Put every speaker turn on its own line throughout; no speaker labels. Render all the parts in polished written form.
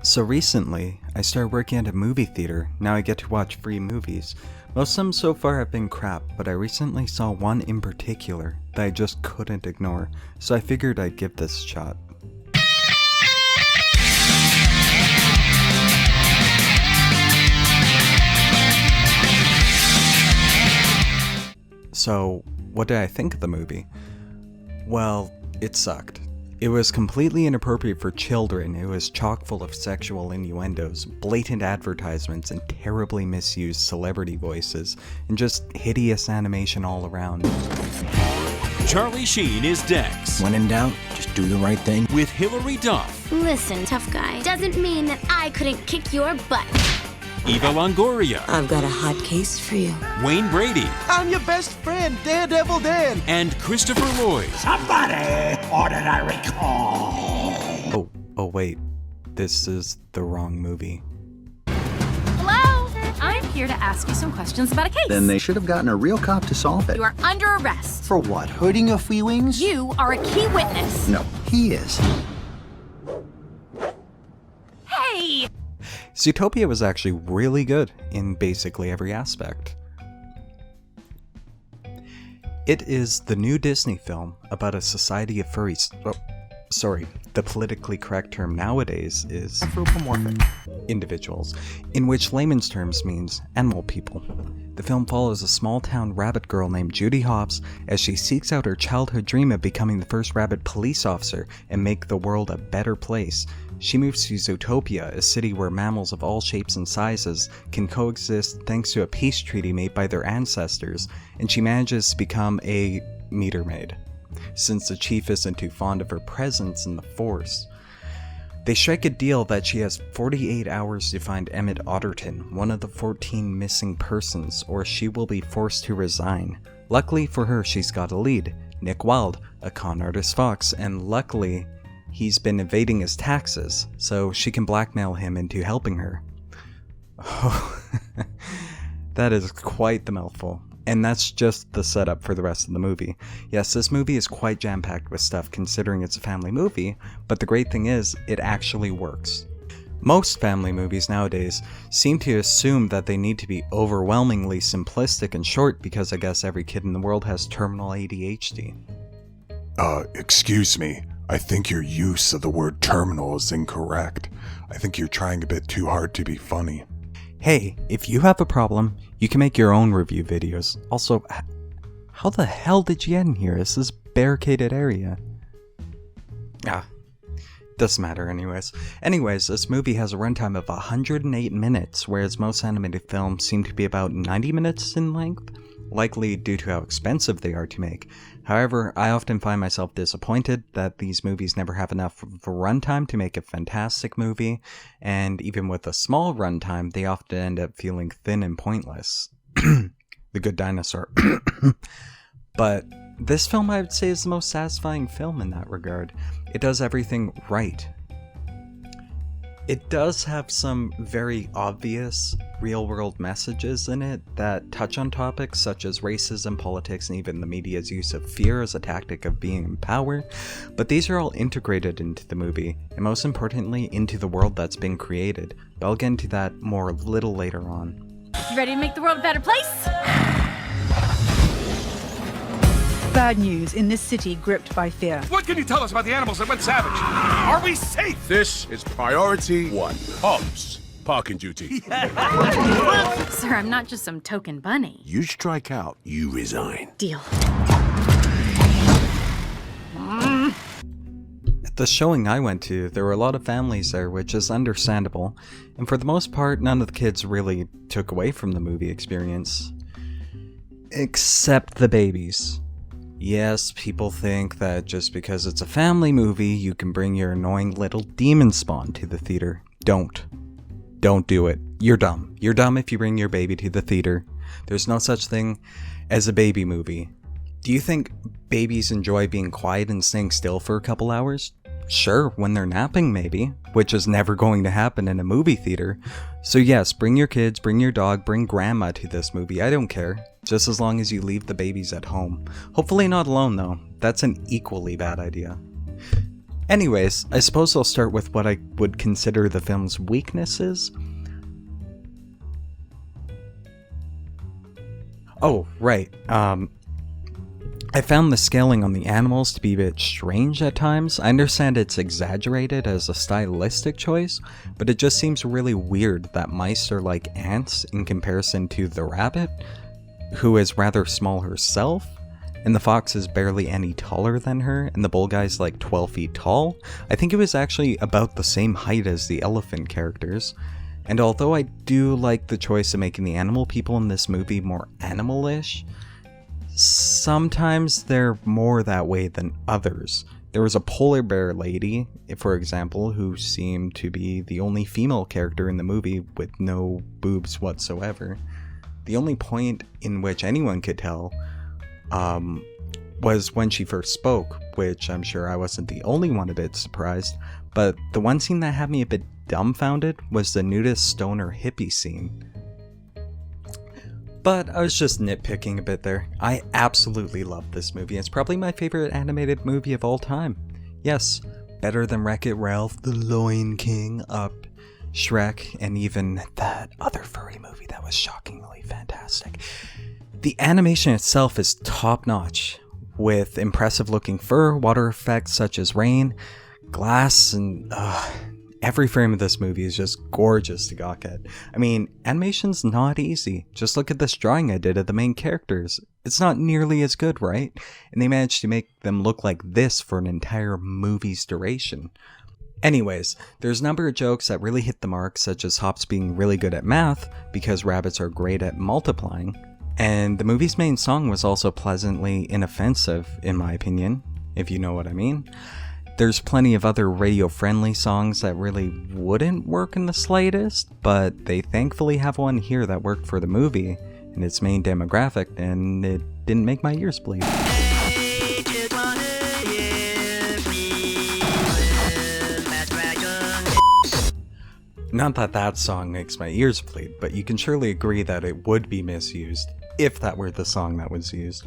So recently, I started working at a movie theater. Now I get to watch free movies. Most of them so far have been crap, but I recently saw one in particular that I just couldn't ignore, so I figured I'd give this a shot. So, what did I think of the movie? Well, it sucked. It was completely inappropriate for children. It was chock full of sexual innuendos, blatant advertisements, and terribly misused celebrity voices, and just hideous animation all around.
Charlie Sheen is Dex.
When in doubt, just do the right thing.
With Hilary Duff.
Listen, tough guy, doesn't mean that I couldn't kick your butt.
Eva Longoria.
I've got a hot case for you.
Wayne Brady.
I'm your best friend, Daredevil Dan.
And Christopher Lloyd.
Somebody, or did I recall?
Oh wait, this is the wrong movie.
Hello? I'm here to ask you some questions about a case.
Then they should have gotten a real cop to solve it.
You are under arrest.
For what, hurting your feelings?
You are a key witness.
No, he is.
Hey!
Zootopia was actually really good in basically every aspect. It is the new Disney film about a society of furries. The politically correct term nowadays is
Anthropomorphic.
individuals, in which layman's terms means animal people. The film follows a small-town rabbit girl named Judy Hopps as she seeks out her childhood dream of becoming the first rabbit police officer and make the world a better place. She moves to Zootopia, a city where mammals of all shapes and sizes can coexist thanks to a peace treaty made by their ancestors, and she manages to become a meter maid, since the chief isn't too fond of her presence in the force. They strike a deal that she has 48 hours to find Emmett Otterton, one of the 14 missing persons, or she will be forced to resign. Luckily for her, she's got a lead, Nick Wilde, a con artist fox, and luckily, he's been evading his taxes, so she can blackmail him into helping her. Oh, that is quite the mouthful. And that's just the setup for the rest of the movie. Yes, this movie is quite jam-packed with stuff considering it's a family movie, but the great thing is, it actually works. Most family movies nowadays seem to assume that they need to be overwhelmingly simplistic and short because I guess every kid in the world has terminal ADHD.
Excuse me. I think your use of the word terminal is incorrect. I think you're trying a bit too hard to be funny.
Hey, if you have a problem, you can make your own review videos. Also, how the hell did you get in here? This is a barricaded area. Doesn't matter anyways. Anyways, this movie has a runtime of 108 minutes, whereas most animated films seem to be about 90 minutes in length, likely due to how expensive they are to make. However, I often find myself disappointed that these movies never have enough of a runtime to make a fantastic movie, and even with a small runtime, they often end up feeling thin and pointless. The Good Dinosaur. But this film, I would say, is the most satisfying film in that regard. It does everything right. It does have some very obvious real-world messages in it that touch on topics such as racism, politics, and even the media's use of fear as a tactic of being in power, but these are all integrated into the movie, and most importantly, into the world that's been created. But I'll get into that more a little later on.
You ready to make the world a better place?
Bad news in this city gripped by fear.
What can you tell us about the animals that went savage? Are we safe?
This is priority 1. Hobbs, parking duty.
Sir, I'm not just some token bunny.
You strike out, you resign.
Deal.
At the showing I went to, there were a lot of families there, which is understandable, and for the most part, none of the kids really took away from the movie experience. Except the babies. Yes, people think that just because it's a family movie, you can bring your annoying little demon spawn to the theater. Don't. Don't do it. You're dumb. You're dumb if you bring your baby to the theater. There's no such thing as a baby movie. Do you think babies enjoy being quiet and staying still for a couple hours? Sure, when they're napping maybe, which is never going to happen in a movie theater. So yes, bring your kids, bring your dog, bring grandma to this movie, I don't care. Just as long as you leave the babies at home. Hopefully not alone though, that's an equally bad idea. Anyways, I suppose I'll start with what I would consider the film's weaknesses. Oh, right. I found the scaling on the animals to be a bit strange at times. I understand it's exaggerated as a stylistic choice, but it just seems really weird that mice are like ants in comparison to the rabbit, who is rather small herself, and the fox is barely any taller than her, and the bull guy's like 12 feet tall. I think it was actually about the same height as the elephant characters. And although I do like the choice of making the animal people in this movie more animal-ish, sometimes they're more that way than others. There was a polar bear lady, for example, who seemed to be the only female character in the movie with no boobs whatsoever. The only point in which anyone could tell was when she first spoke, which I'm sure I wasn't the only one a bit surprised, but the one scene that had me a bit dumbfounded was the nudist stoner hippie scene. But I was just nitpicking a bit there. I absolutely love this movie. It's probably my favorite animated movie of all time. Yes, better than Wreck-It Ralph, The Lion King, Up, Shrek, and even that other furry movie that was shockingly fantastic. The animation itself is top-notch, with impressive-looking fur, water effects such as rain, glass, and every frame of this movie is just gorgeous to gawk at. I mean, animation's not easy. Just look at this drawing I did of the main characters. It's not nearly as good, right? And they managed to make them look like this for an entire movie's duration. Anyways, there's a number of jokes that really hit the mark, such as Hops being really good at math because rabbits are great at multiplying. And the movie's main song was also pleasantly inoffensive, in my opinion, if you know what I mean. There's plenty of other radio-friendly songs that really wouldn't work in the slightest, but they thankfully have one here that worked for the movie and its main demographic, and it didn't make my ears bleed. Not that that song makes my ears bleed, but you can surely agree that it would be misused, if that were the song that was used.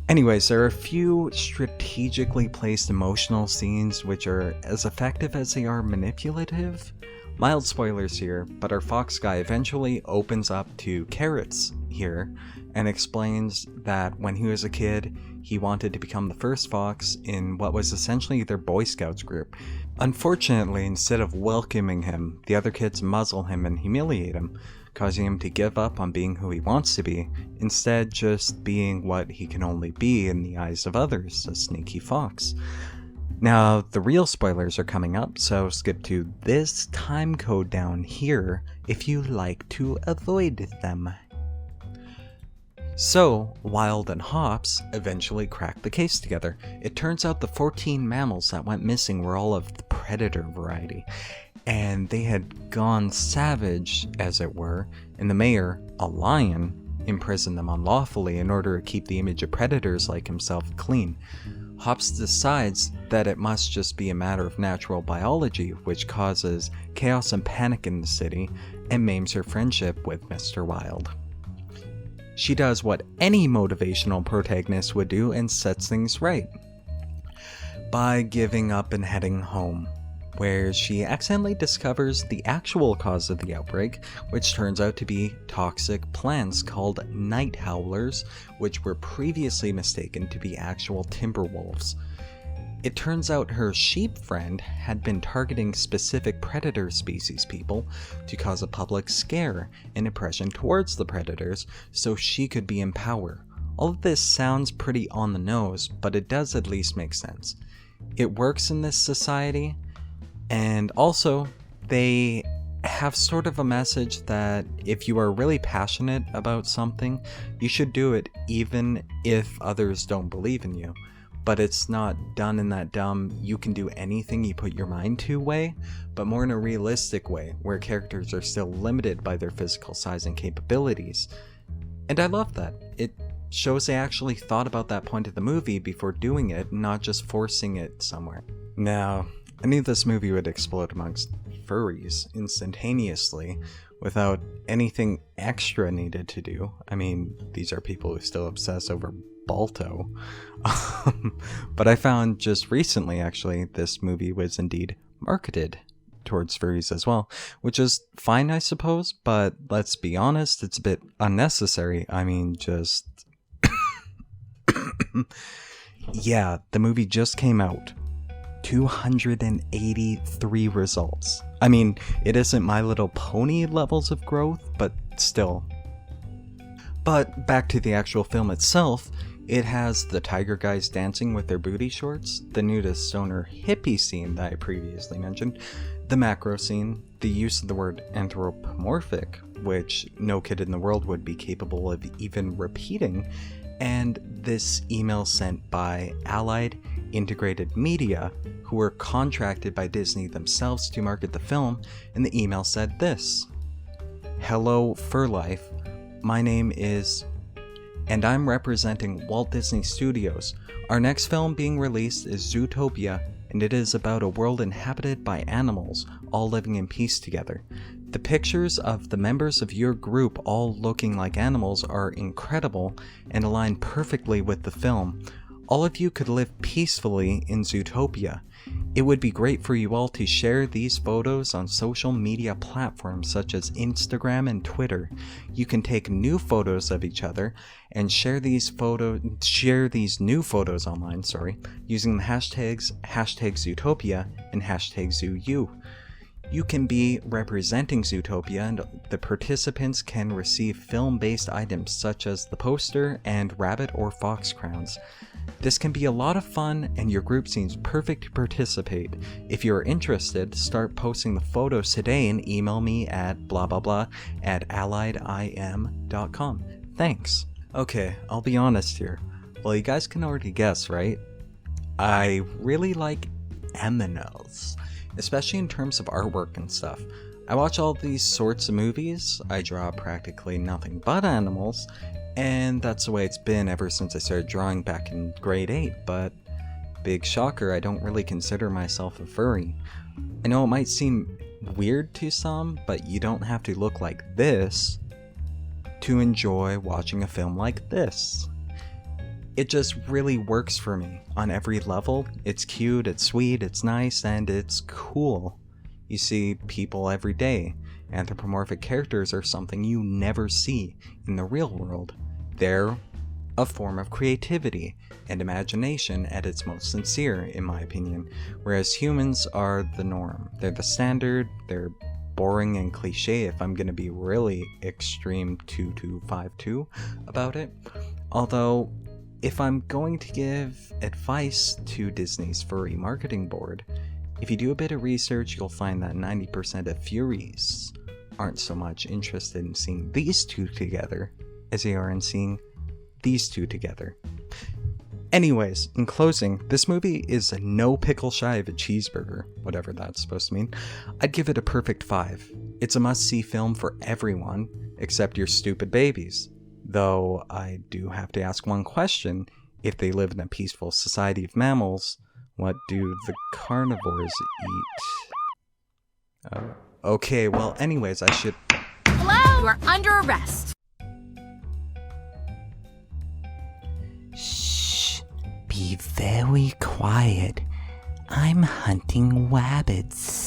Anyways, there are a few strategically placed emotional scenes which are as effective as they are manipulative. Mild spoilers here, but our fox guy eventually opens up to carrots here and explains that when he was a kid, he wanted to become the first fox in what was essentially their Boy Scouts group. Unfortunately, instead of welcoming him, the other kids muzzle him and humiliate him, causing him to give up on being who he wants to be, instead just being what he can only be in the eyes of others, a sneaky fox. Now, the real spoilers are coming up, so skip to this time code down here if you like to avoid them. So, Wild and Hops eventually cracked the case together. It turns out the 14 mammals that went missing were all of the predator variety, and they had gone savage, as it were, and the mayor, a lion, imprisoned them unlawfully in order to keep the image of predators like himself clean. Hops decides that it must just be a matter of natural biology, which causes chaos and panic in the city and maims her friendship with Mr. Wild. She does what any motivational protagonist would do and sets things right by giving up and heading home, where she accidentally discovers the actual cause of the outbreak, which turns out to be toxic plants called night howlers, which were previously mistaken to be actual timber wolves. It turns out her sheep friend had been targeting specific predator species people to cause a public scare and oppression towards the predators so she could be in power. All of this sounds pretty on the nose, but it does at least make sense. It works in this society, and also they have sort of a message that if you are really passionate about something, you should do it even if others don't believe in you. But it's not done in that dumb, you can do anything you put your mind to way, but more in a realistic way, where characters are still limited by their physical size and capabilities. And I love that. It shows they actually thought about that point of the movie before doing it, not just forcing it somewhere. Now, I knew this movie would explode amongst furries instantaneously without anything extra needed to do. I mean, these are people who still obsess over Balto. But I found just recently, actually, this movie was indeed marketed towards furries as well, which is fine, I suppose, but let's be honest, it's a bit unnecessary. I mean, just... Yeah, the movie just came out. 283 results. I mean, it isn't My Little Pony levels of growth, but still. But back to the actual film itself, it has the tiger guys dancing with their booty shorts, the nudist stoner hippie scene that I previously mentioned, the macro scene, the use of the word anthropomorphic, which no kid in the world would be capable of even repeating, and this email sent by Allied Integrated Media, who were contracted by Disney themselves to market the film, and the email said this: "Hello, Fur Life. My name is... and I'm representing Walt Disney Studios. Our next film being released is Zootopia, and it is about a world inhabited by animals, all living in peace together. The pictures of the members of your group all looking like animals are incredible and align perfectly with the film. All of you could live peacefully in Zootopia. It would be great for you all to share these photos on social media platforms such as Instagram and Twitter. You can take new photos of each other and share these new photos online, using the hashtags #Zootopia and #ZooU. You can be representing Zootopia, and the participants can receive film-based items such as the poster and rabbit or fox crowns. This can be a lot of fun, and your group seems perfect to participate. If you're interested, start posting the photos today and email me at blah blah blah @alliedim.com. Thanks." Okay, I'll be honest here. Well, you guys can already guess, right? I really like aminals, especially in terms of artwork and stuff. I watch all these sorts of movies, I draw practically nothing but animals, and that's the way it's been ever since I started drawing back in grade 8, but big shocker, I don't really consider myself a furry. I know it might seem weird to some, but you don't have to look like this to enjoy watching a film like this. It just really works for me on every level. It's cute, it's sweet, it's nice, and it's cool. You see people every day. Anthropomorphic characters are something you never see in the real world. They're a form of creativity and imagination at its most sincere, in my opinion, whereas humans are the norm. They're the standard, they're boring and cliche if I'm gonna be really extreme 2252 about it. Although, if I'm going to give advice to Disney's furry marketing board, if you do a bit of research, you'll find that 90% of Furies aren't so much interested in seeing these two together as they are in seeing these two together. Anyways, in closing, this movie is no pickle shy of a cheeseburger, whatever that's supposed to mean. I'd give it a perfect 5. It's a must-see film for everyone, except your stupid babies. Though I do have to ask one question: if they live in a peaceful society of mammals, what do the carnivores eat? Okay, well anyways, I should...
Hello? You are under arrest.
Shh. Be very quiet. I'm hunting rabbits.